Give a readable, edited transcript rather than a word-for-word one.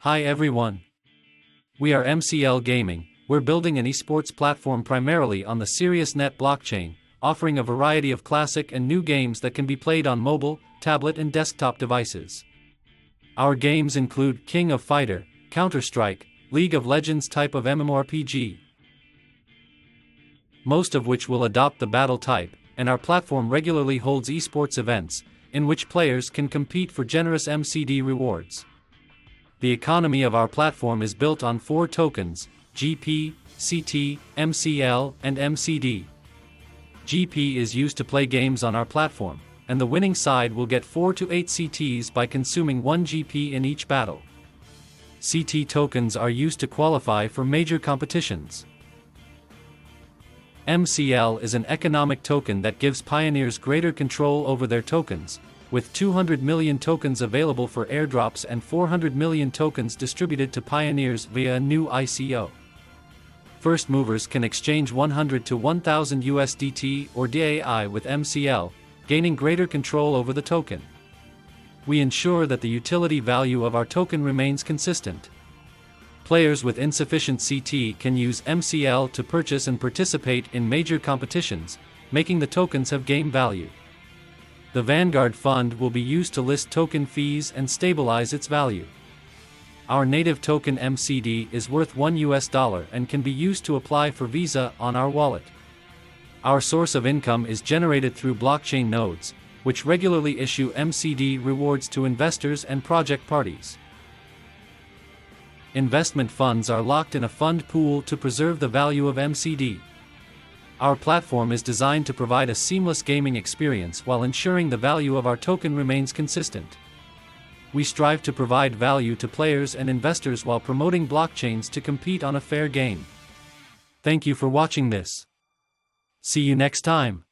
Hi everyone. We are MCL Gaming. We're building an esports platform primarily on the SiriusNet blockchain, offering a variety of classic and new games that can be played on mobile, tablet and desktop devices. Our games include King of Fighter, Counter-Strike, League of Legends type of MMORPG, most of which will adopt the battle type, and our platform regularly holds esports events, in which players can compete for generous MCD rewards. The economy of our platform is built on 4 tokens: GP, CT, MCL, and MCD. GP is used to play games on our platform, and the winning side will get 4 to 8 CTs by consuming 1 GP in each battle. CT tokens are used to qualify for major competitions. MCL is an economic token that gives pioneers greater control over their tokens, with 200 million tokens available for airdrops and 400 million tokens distributed to pioneers via a new ICO. First movers can exchange 100 to 1000 USDT or DAI with MCL, gaining greater control over the token. We ensure that the utility value of our token remains consistent. Players with insufficient CT can use MCL to purchase and participate in major competitions, making the tokens have game value. The Vanguard Fund will be used to list token fees and stabilize its value. Our native token MCD is worth $1 and can be used to apply for Visa on our wallet. Our source of income is generated through blockchain nodes, which regularly issue MCD rewards to investors and project parties. Investment funds are locked in a fund pool to preserve the value of MCD. Our platform is designed to provide a seamless gaming experience while ensuring the value of our token remains consistent. We strive to provide value to players and investors while promoting blockchains to compete on a fair game. Thank you for watching this. See you next time.